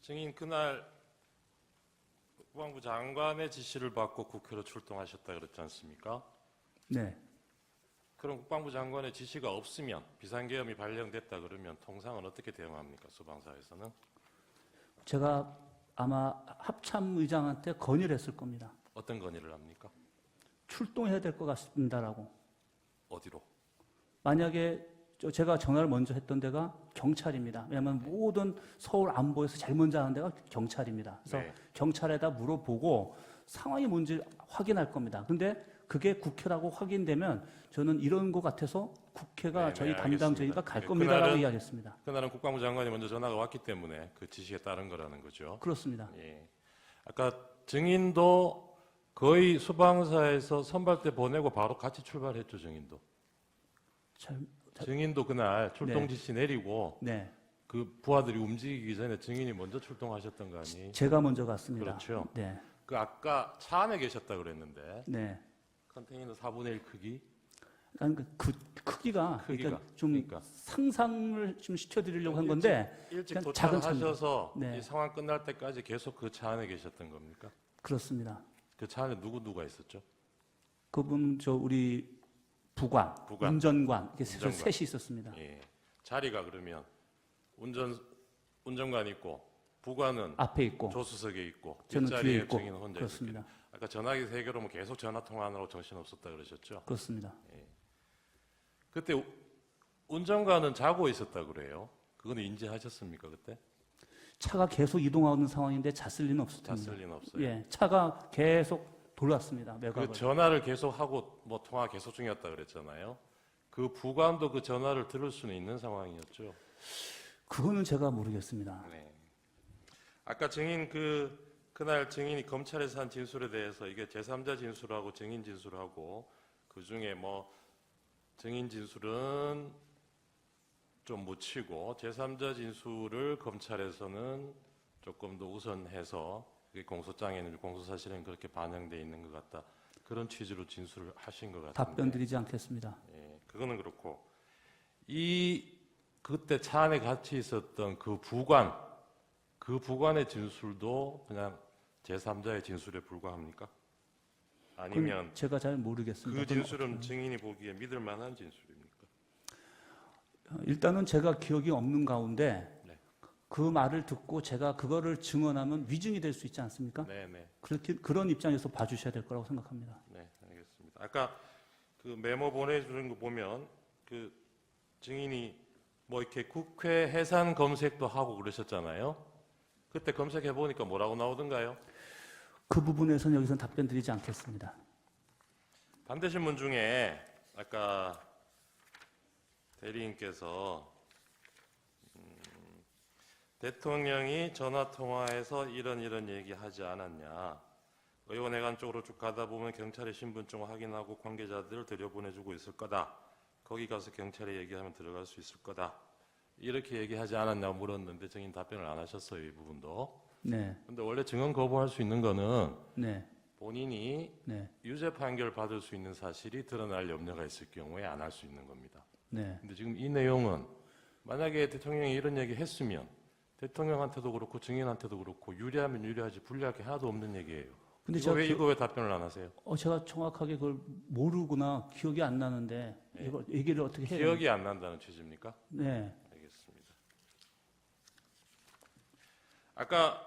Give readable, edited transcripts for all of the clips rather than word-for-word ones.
증인 그날 국방부 장관의 지시를 받고 국회로 출동하셨다 그랬지 않습니까? 네. 그럼 국방부 장관의 지시가 없으면 비상계엄이 발령됐다 그러면 통상은 어떻게 대응합니까? 소방사에서는? 제가 아마 합참의장한테 건의를 했을 겁니다. 어떤 건의를 합니까? 출동해야 될 것 같습니다라고. 어디로? 만약에 제가 전화를 먼저 했던 데가 경찰입니다. 왜냐하면 모든 서울 안보에서 제일 먼저 하는 데가 경찰입니다. 그래서 네. 경찰에다 물어보고 상황이 뭔지 확인할 겁니다. 근데 그게 국회라고 확인되면 저는 이런 것 같아서 국회가 네, 저희 네, 담당자니까 알겠습니다. 갈 네, 겁니다라고 이야기했습니다. 그날은 국방부 장관이 먼저 전화가 왔기 때문에 그 지시에 따른 거라는 거죠. 그렇습니다. 예. 아까 증인도 거의 소방사에서 선발대 보내고 바로 같이 출발했죠, 증인도. 증인도 그날 출동 네. 지시 내리고 네, 그 부하들이 움직이기 전에 증인이 먼저 출동하셨던 거 아니에요? 제가 먼저 갔습니다. 그렇죠. 네, 그 아까 차 안에 계셨다 그랬는데 네. 컨테이너 4분의 1 크기? 그러니까 그 크기가 그러니까 좀 그러니까. 상상을 좀 시켜드리려고 한 건데 일찍 그냥 작은 도착하셔서 차입니다. 네. 이 상황 끝날 때까지 계속 그 차 안에 계셨던 겁니까? 그렇습니다. 그 차 안에 누가 있었죠? 그분 우리 부관, 운전관 이렇게 운전관. 셋이 있었습니다. 예. 자리가 그러면 운전관 있고 부관은 앞에 있고 조수석에 있고 저는 뒷자리에 뒤에 있고 증인 혼자 그렇습니다. 있었기. 아까 전화기 3개로 계속 전화 통화하느라고 정신 없었다 그러셨죠? 그렇습니다. 그때 운전관은 자고 있었다 그래요. 그거는 인지하셨습니까 그때? 차가 계속 이동하는 상황인데 잤을 리는 없었습니다. 잤을 리는 없어요. 예, 차가 계속 돌았습니다. 매각을. 그 전화를 계속 하고 뭐 통화 계속 중이었다 그랬잖아요. 그 부관도 그 전화를 들을 수는 있는 상황이었죠. 그거는 제가 모르겠습니다. 네. 아까 증인 그날 증인이 검찰에서 한 진술에 대해서 이게 제3자 진술하고 증인 진술하고 그 중에 뭐 증인 진술은 좀 묻히고 제3자 진술을 검찰에서는 조금 더 우선해서 그게 공소장에는 공소사실은 그렇게 반영돼 있는 것 같다. 그런 취지로 진술을 하신 것 같은데. 답변 드리지 않겠습니다. 예, 그거는 그렇고 그때 차 안에 같이 있었던 그 부관의 진술도 그냥 제3자의 진술에 불과합니까? 아니면 그건 제가 잘 모르겠습니다. 그 진술은 증인이 보기에 믿을 만한 진술입니까? 일단은 제가 기억이 없는 가운데 네. 그 말을 듣고 제가 그거를 증언하면 위증이 될 수 있지 않습니까? 네. 그런 입장에서 봐주셔야 될 거라고 생각합니다. 네, 알겠습니다. 아까 그 메모 보내주는 거 보면 그 증인이 뭐 이렇게 국회 해산 검색도 하고 그러셨잖아요. 그때 검색해 보니까 뭐라고 나오던가요? 그 부분에서는 여기서 답변 드리지 않겠습니다. 반대신문 중에 아까 대리인께서 대통령이 전화통화해서 이런 얘기하지 않았냐. 의원회관 쪽으로 쭉 가다 보면 경찰의 신분증 확인하고 관계자들을 들여보내주고 있을 거다. 거기 가서 경찰에 얘기하면 들어갈 수 있을 거다. 이렇게 얘기하지 않았냐고 물었는데 증인 답변을 안 하셨어요. 이 부분도. 네, 근데 원래 증언 거부할 수 있는 거는 네, 본인이 네, 유죄 판결 받을 수 있는 사실이 드러날 염려가 있을 경우에 안 할 수 있는 겁니다. 네. 근데 지금 이 내용은 만약에 대통령이 이런 얘기 했으면 대통령한테도 그렇고 증인한테도 그렇고 유리하면 유리하지 불리할 게 하나도 없는 얘기예요. 근데 이거 왜 답변을 안 하세요? 제가 정확하게 그걸 모르거나 기억이 안 나는데 네. 이거 얘기를 어떻게 해야 기억이 안 난다는 취지입니까? 네, 알겠습니다. 아까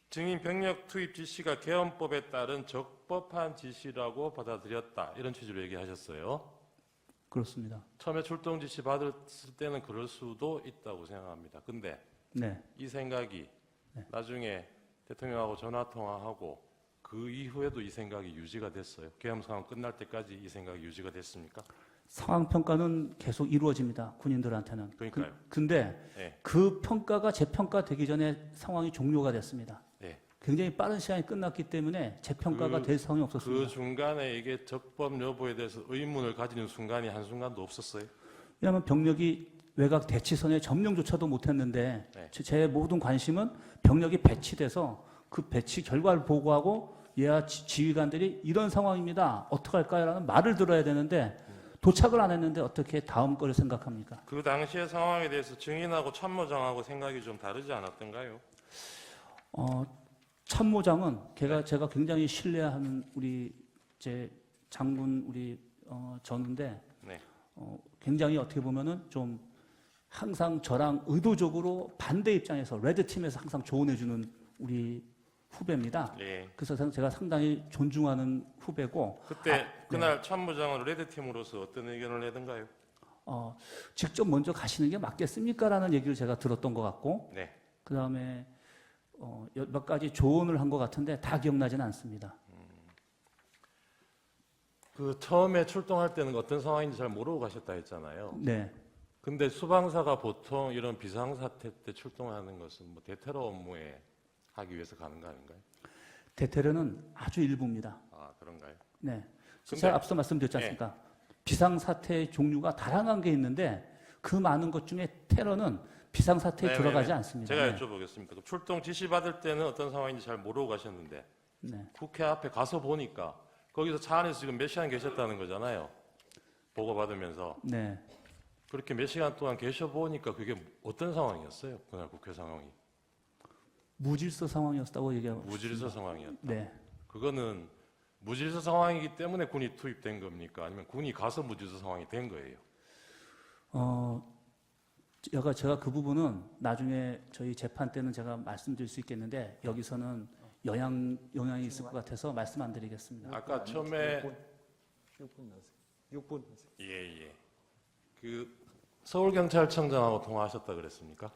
증인 병력 투입 지시가 개헌법에 따른 적법한 지시라고 받아들였다. 이런 취지로 얘기하셨어요. 그렇습니다. 처음에 출동 지시 받았을 때는 그럴 수도 있다고 생각합니다. 근데 네, 이 생각이 나중에 대통령하고 전화 통화하고 그 이후에도 이 생각이 유지가 됐어요. 계엄 상황 끝날 때까지 이 생각이 유지가 됐습니까? 상황 평가는 계속 이루어집니다. 군인들한테는. 그러니까요. 근데 네. 그 평가가 재평가되기 전에 상황이 종료가 됐습니다. 네. 굉장히 빠른 시간이 끝났기 때문에 재평가가 그- 될 상황이 그 없었습니다. 중간에 이게 적법 여부에 대해서 의문을 가지는 순간이 한순간도 없었어요. 왜냐하면 병력이 외곽 대치선에 점령조차도 못했는데 네. 제 모든 관심은 병력이 배치돼서 그 배치 결과를 보고하고 예하 지휘관들이 이런 상황입니다. 어떻게 할까요? 라는 말을 들어야 되는데 도착을 안 했는데 어떻게 다음 거를 생각합니까? 그 당시의 상황에 대해서 증인하고 참모장하고 생각이 좀 다르지 않았던가요? 참모장은 제가 굉장히 신뢰하는 우리 제 장군 우리 전우인데 네. 굉장히 어떻게 보면은 좀 항상 저랑 의도적으로 반대 입장에서 레드 팀에서 항상 조언해주는 우리 후배입니다. 예. 그래서 제가 상당히 존중하는 후배고 그때 그날 참모장은 레드팀으로서 어떤 의견을 내던가요? 직접 먼저 가시는 게 맞겠습니까라는 얘기를 제가 들었던 것 같고 네. 그 다음에 몇 가지 조언을 한 것 같은데 다 기억나지는 않습니다. 그 처음에 출동할 때는 어떤 상황인지 잘 모르고 가셨다 했잖아요. 네. 근데 수방사가 보통 이런 비상사태 때 출동하는 것은 뭐 대테러 업무에 하기 위해서 가는 거 아닌가요? 대테러는 아주 일부입니다. 아, 그런가요? 네. 근데- 제가 앞서 말씀드렸지 않습니까? 비상사태의 종류가 다양한 게 있는데 그 많은 것 중에 테러는 비상사태에 네, 들어가지 네, 네. 않습니다. 제가 네. 여쭤보겠습니다. 그럼 출동 지시 받을 때는 어떤 상황인지 잘 모르고 가셨는데 네. 국회 앞에 가서 보니까 거기서 차 안에서 지금 몇 시간 계셨다는 거잖아요. 보고 받으면서 네. 그렇게 몇 시간 동안 계셔 보니까 그게 어떤 상황이었어요? 그날 국회 상황이 무질서 상황이었다고 얘기하고 무질서 상황이었다. 네. 그거는 무질서 상황이기 때문에 군이 투입된 겁니까? 아니면 군이 가서 무질서 상황이 된 거예요? 제가 그 부분은 나중에 저희 재판 때는 제가 말씀드릴 수 있겠는데 여기서는 영향이 있을 것 같아서 말씀 안 드리겠습니다. 아까 처음에 6분 나세요. 6분 나세요. 예. 그 서울경찰청장하고 통화하셨다 그랬습니까?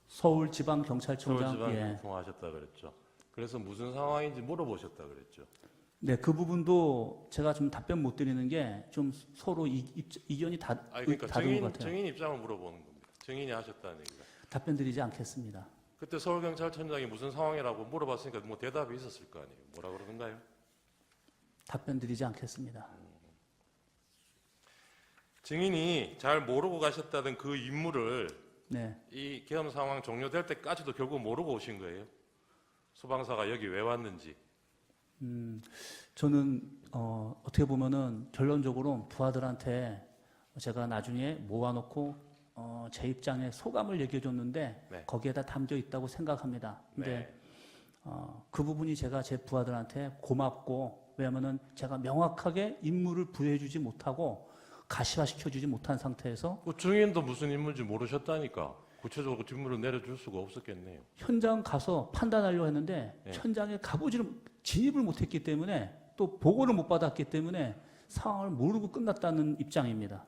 서울지방경찰청장 서울지방 예. 통화하셨다 그랬죠. 그래서 무슨 상황인지 물어보셨다 그랬죠. 네, 그 부분도 제가 좀 답변 못 드리는 게 좀 서로 이견이 아니 그러니까 다른 것 같아요. 증인 입장을 물어보는 겁니다. 증인이 하셨다는 얘기가. 답변 드리지 않겠습니다. 그때 서울경찰청장이 무슨 상황이라고 물어봤으니까 뭐 대답이 있었을 거 아니에요. 뭐라 그러던가요? 답변 드리지 않겠습니다. 증인이 잘 모르고 가셨다던 그 임무를 네, 이 계엄 상황 종료될 때까지도 결국 모르고 오신 거예요. 소방사가 여기 왜 왔는지. 저는 어떻게 보면은 결론적으로 부하들한테 제가 나중에 모아놓고 제 입장에 소감을 얘기해줬는데 네. 거기에다 담겨 있다고 생각합니다. 근데 네. 그 부분이 제가 제 부하들한테 고맙고 왜냐면은 제가 명확하게 임무를 부여해주지 못하고 가시화시켜주지 못한 상태에서 그 증인도 무슨 임무인지 모르셨다니까. 구체적으로 직무를 내려줄 수가 없었겠네요. 현장 가서 판단하려고 했는데 네. 현장에 진입을 못했기 때문에 또 보고를 못 받았기 때문에 상황을 모르고 끝났다는 입장입니다.